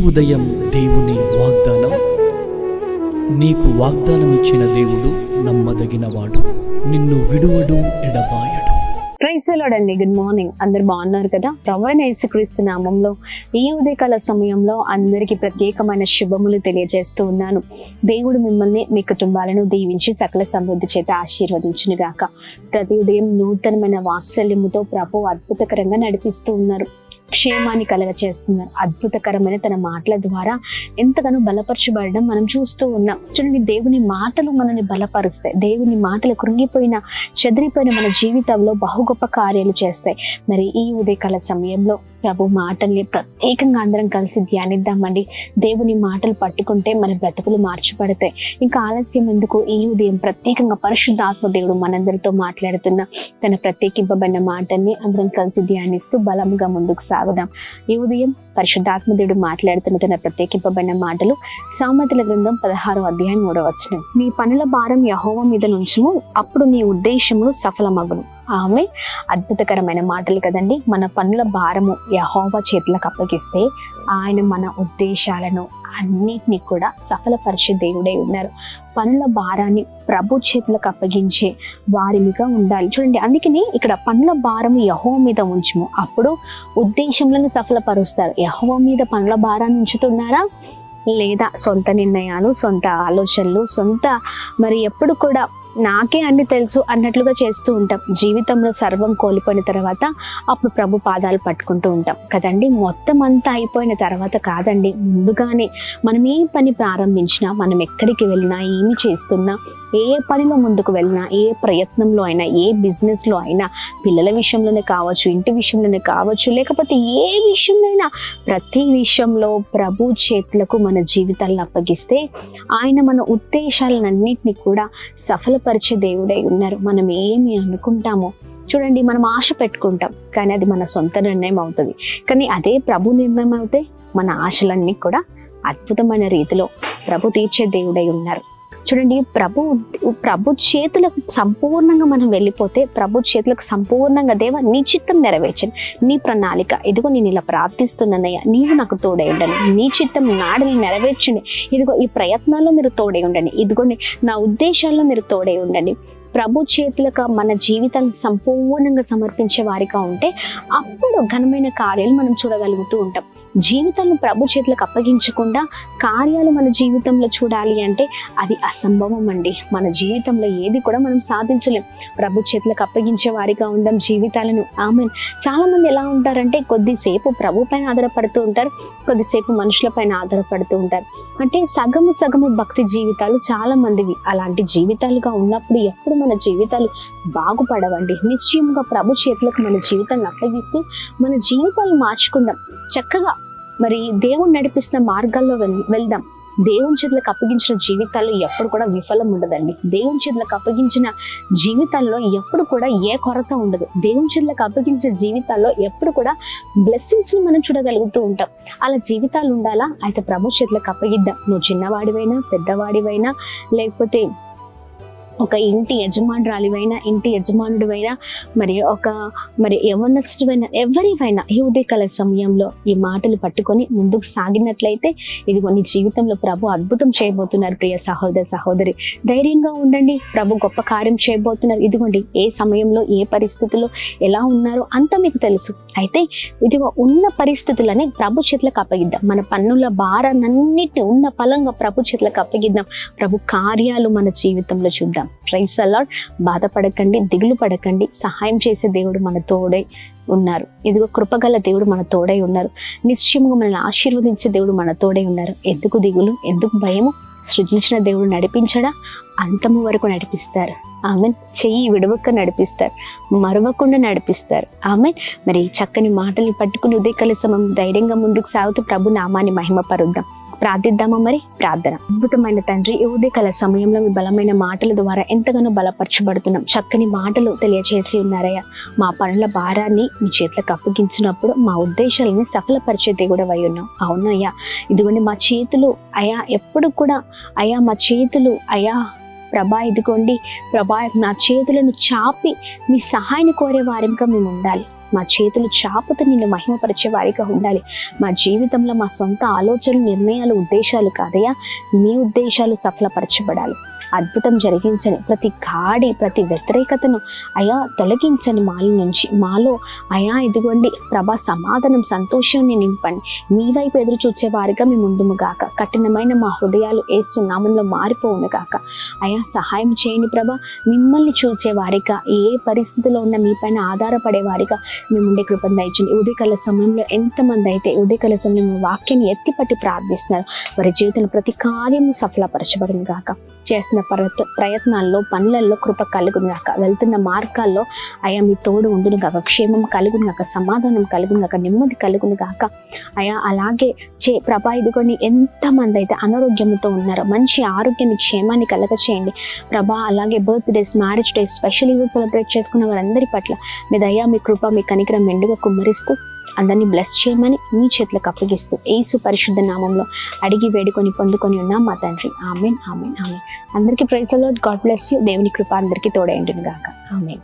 ఉదయం దేవుని వాగ్దానం. నీకు వాగ్దానం ఇచ్చిన దేవుడు నమ్మదగినవాడు, నిన్ను విడువడు, ఎడబాయడు. ప్రైజ్ ది లార్డ్ అండి. Good morning. అందరు బాగున్నారు కదా? ప్రభువైన యేసుక్రీస్తు నామంలో ఈ ఉదయకాల సమయంలో అందరికీ ప్రత్యేకమైన శుభములు తెలియజేస్తూ ఉన్నాను. దేవుడు మిమ్మల్ని, మీ కుటుంబాలను దీవించి సకల సమృద్ధి చేత ఆశీర్వదించును గాక. ప్రతి ఉదయం నూతనమైన వాత్సల్యముతో ప్రభు అద్భుతకరంగా నడిపిస్తూ ఉన్నారు, క్షేమాన్ని కలగ చేస్తున్నారు. అద్భుతకరమైన తన మాటల ద్వారా ఎంతగానో బలపరచబడడం మనం చూస్తూ ఉన్నాం. చూడండి, దేవుని మాటలు మనల్ని బలపరుస్తాయి. దేవుని మాటలు కృంగిపోయిన, చెదిరిపోయిన మన జీవితంలో బహు గొప్ప కార్యాలు చేస్తాయి. మరి ఈ ఉదయకాల సమయంలో ప్రభు మాటల్ని ప్రత్యేకంగా అందరం కలిసి ధ్యానిద్దామండి. దేవుని మాటలు పట్టుకుంటే మన బ్రతుకులు మార్చిపడతాయి. ఇంకా ఆలస్యం ఎందుకు? ఈ ఉదయం ప్రత్యేకంగా పరిశుద్ధాత్మ దేవుడు మనందరితో మాట్లాడుతున్న తన ప్రత్యేకింపబడిన మాటల్ని అందరం కలిసి ధ్యానిస్తూ బలంగా ముందుకు సాగుదాం. ఈ ఉదయం పరిశుద్ధాత్మ దేవుడు మాట్లాడుతున్న తన ప్రత్యేకింపబడిన మాటలు సామెతల గ్రంథం 16వ అధ్యాయం 3వ వచనం. నీ పనుల భారం యెహోవా మీద నుంచుము, అప్పుడు నీ ఉద్దేశములు సఫలమగును. ఆమె అద్భుతకరమైన మాటలు కదండి. మన పనుల భారము యెహోవా చేతులకు అప్పగిస్తే ఆయన మన ఉద్దేశాలను అన్నిటినీ కూడా సఫలపరిచే దేవుడై ఉన్నారు. పనుల భారాన్ని ప్రభు చేతులకు అప్పగించే వారిగా ఉండాలి. చూడండి, అందుకని ఇక్కడ పనుల భారం యెహోవా మీద ఉంచుము, అప్పుడు ఉద్దేశములను సఫలపరుస్తారు. యెహోవా మీద పనుల భారాన్ని ఉంచుతున్నారా? లేదా సొంత నిర్ణయాలు, సొంత ఆలోచనలు, సొంత మరి ఎప్పుడు కూడా నాకే అన్ని తెలుసు అన్నట్లుగా చేస్తూ ఉంటాం. జీవితంలో సర్వం కోల్పోయిన తర్వాత అప్పుడు ప్రభు పాదాలు పట్టుకుంటూ ఉంటాం కదండి. మొత్తం అంతా అయిపోయిన తర్వాత కాదండి, ముందుగానే మనం ఏ పని ప్రారంభించినా, మనం ఎక్కడికి వెళ్ళినా, ఏమి చేస్తున్నా, ఏ పనిలో ముందుకు వెళ్ళినా, ఏ ప్రయత్నంలో అయినా, ఏ బిజినెస్లో అయినా, పిల్లల విషయంలోనే కావచ్చు, ఇంటి విషయంలోనే కావచ్చు, లేకపోతే ఏ విషయంలో, ప్రతి విషయంలో ప్రభు చేతులకు మన జీవితాలను అప్పగిస్తే ఆయన మన ఉద్దేశాలన్నింటినీ కూడా సఫలపరిచే దేవుడై ఉన్నారు. మనం ఏమి అనుకుంటామో చూడండి, మనం ఆశ పెట్టుకుంటాం కానీ అది మన సొంత నిర్ణయం అవుతుంది. కానీ అదే ప్రభు నిర్ణయం అయితే మన ఆశలన్నీ కూడా అద్భుతమైన రీతిలో ప్రభు తీర్చే దేవుడై ఉన్నారు. చూడండి, ప్రభు చేతులకు సంపూర్ణంగా మనం వెళ్ళిపోతే, ప్రభు చేతులకు సంపూర్ణంగా దేవ నీ చిత్తం నెరవేర్చను, నీ ప్రణాళిక ఇదిగో నేను ఇలా ప్రార్థిస్తున్నానయ్యా, నీవు నాకు తోడై ఉండను, నీ చిత్తం నాడని నెరవేర్చండి, ఇదిగో ఈ ప్రయత్నాల్లో మీరు తోడై ఉండండి, ఇదిగోండి నా ఉద్దేశాల్లో మీరు తోడై ఉండండి. ప్రభు చేతులకు మన జీవితాన్ని సంపూర్ణంగా సమర్పించే వారిగా ఉంటే అప్పుడు ఘనమైన కార్యాలు మనం చూడగలుగుతూ ఉంటాం. జీవితాలను ప్రభు చేతులకు అప్పగించకుండా కార్యాలు మన జీవితంలో చూడాలి అంటే అది అసంభవం అండి. మన జీవితంలో ఏది కూడా మనం సాధించలేం. ప్రభు చేతులకు అప్పగించే వారిగా ఉందాం జీవితాలను. ఆమెన్. చాలా మంది ఎలా ఉంటారంటే కొద్దిసేపు ప్రభు పైన ఆధారపడుతూ ఉంటారు, కొద్దిసేపు మనుషుల పైన ఆధారపడుతూ ఉంటారు. అంటే సగము భక్తి జీవితాలు చాలా మందివి. అలాంటి జీవితాలుగా ఉన్నప్పుడు ఎప్పుడు మన జీవితాలు బాగుపడవండి. నిశ్చయంగా ప్రభు చేతులకు మన జీవితాన్ని అప్పగిస్తూ మన జీవితాలు మార్చుకుందాం. చక్కగా మరి దేవుడు నడిపిస్తున్న మార్గాల్లో వెళ్దాం. దేవుని చేతులకు అప్పగించిన జీవితాల్లో ఎప్పుడు కూడా విఫలం ఉండదండి. దేవుని చేతులకు అప్పగించిన జీవితాల్లో ఎప్పుడు కూడా ఏ కొరత ఉండదు. దేవుని చేతులకు అప్పగించిన జీవితాల్లో ఎప్పుడు కూడా బ్లెస్సింగ్స్ ని మనం చూడగలుగుతూ ఉంటాం. అలా జీవితాలు ఉండాలా? అయితే ప్రభు చేతులకు అప్పగిద్దాం. నువ్వు చిన్నవాడివైనా, పెద్దవాడివైనా, లేకపోతే ఒక ఇంటి యజమానురాలివైనా, ఇంటి యజమానుడివైనా, మరి యవనస్తుడైనా, ఎవరివైనా ఈ ఉదయకాల సమయంలో ఈ మాటలు పట్టుకొని ముందుకు సాగినట్లయితే ఇదిగో నీ జీవితంలో ప్రభు అద్భుతం చేయబోతున్నారు. ప్రియ సహోదర సహోదరి, ధైర్యంగా ఉండండి. ప్రభు గొప్ప కార్యం చేయబోతున్నారు. ఇదిగోండి, ఏ సమయంలో ఏ పరిస్థితుల్లో ఎలా ఉన్నారో అంతా మీకు తెలుసు. అయితే ఇదిగో ఉన్న పరిస్థితులని ప్రభు చేతులకు అప్పగిద్దాం. మన పన్నుల భారాన్నిటిని ఉన్న ఫలంగా ప్రభు చేతులకు అప్పగిద్దాం. ప్రభు కార్యాలు మన జీవితంలో చూద్దాం. Praise the Lord. బాధపడకండి, దిగులు పడకండి. సహాయం చేసే దేవుడు మన తోడై ఉన్నారు. ఇదిగో కృపగల దేవుడు మన తోడై ఉన్నారు. నిశ్చయంగా మనల్ని ఆశీర్వదించే దేవుడు మన తోడై ఉన్నారు. ఎందుకు దిగులు, ఎందుకు భయము? సృజించిన దేవుడు నడిపించడా? అంతము వరకు నడిపిస్తారు. ఆమెన్. చెయ్యి విడవక నడిపిస్తారు, మరవకుండా నడిపిస్తారు. ఆమెన్. మరి చక్కని మాటలు పట్టుకుని ఉదయకాల సమయం ధైర్యంగా ముందుకు సాగుతూ ప్రభు నామాన్ని మహిమపరుద్దాం. ప్రార్థిద్దామా? మరి ప్రార్థన. అద్భుతమైన తండ్రి, ఈ ఉదయకాల సమయంలో మీ బలమైన మాటల ద్వారా ఎంతగానో బలపరచబడుతున్నాం. చక్కని మాటలు తెలియజేసి ఉన్నారయ్యా. మా పనుల భారాన్ని మీ చేతులకు అప్పగించినప్పుడు మా ఉద్దేశాలని సఫలపరిచే దేవుడు అయి ఉన్నాం. అవునయ్యా, ఇదిగోండి మా చేతులు అయ్యా, ఎప్పుడు కూడా అయ్యా మా చేతులు అయ్యా ప్రభా ఇదిగోండి ప్రభా, నా చేతులను చాపి మీ సహాయాన్ని కోరే వారిగా మేము ఉండాలి. మా చేతులు చాపుతూ నిన్ను మహిమపరిచే వారిగా ఉండాలి. మా జీవితంలో మా సొంత ఆలోచనలు, నిర్ణయాలు, ఉద్దేశాలు కాదయ్యా, మీ ఉద్దేశాలు సఫలపరచబడాలి. అద్భుతం జరిగించండి. ప్రతి గాడి, ప్రతి వ్యతిరేకతను అయా తొలగించండి మాలో అయా ఇదిగోండి ప్రభా, సమాధానం, సంతోషాన్ని నింపండి. మీ వైపు ఎదురు చూచే వారిగా మేము ఉండుము గాక. కఠినమైన మా హృదయాలు యేసు నామములో మారిపోవును గాక. అయా సహాయం చేయండి ప్రభా. మిమ్మల్ని చూచే వారిగా, ఏ పరిస్థితిలో ఉన్న మీ పైన ఆధారపడే వారిగా మేము ఉండే కృపను దయచేయండి. ఉదయకాల సమయంలో ఎంతమంది అయితే ఉదయకాల సమయంలో మీ వాక్యాన్ని ఎత్తిపట్టి ప్రార్థిస్తున్నారు, వారి జీవితంలో ప్రతి కార్యము సఫలపరచబడును గాక. చేస్తున్న ప్రయత్నాల్లో, పనులలో కృప కలుగును గాక. వెళ్తున్న మార్గాల్లో అయా మీ తోడు ఉండును గాక. క్షేమం కలుగును గాక, సమాధానం కలుగును గాక, నెమ్మది కలుగును గాక. అయా అలాగే ప్రభా ఇదిగోని ఎంతమంది అయితే అనారోగ్యంతో ఉన్నారో మంచి ఆరోగ్యాన్ని, క్షేమాన్ని కలగ చేయండి ప్రభా. అలాగే birthdays, marriage days, special events celebrate చేసుకున్న వారందరి పట్ల మీ దయ, మీ కృప, మీ కనికరం మెండుగా కుమ్మరిస్తూ అందరినీ బ్లెస్ చేయమని మీ చేతులకు అప్పగిస్తూ యేసు పరిశుద్ధ నామంలో అడిగి వేడుకొని పొందుకొని ఉన్నాం మా తండ్రి. ఆమేన్, ఆమేన్, ఆమేన్. అందరికీ praise the Lord. God bless you. దేవుని కృప అందరికీ తోడైండును గాక. ఆమేన్.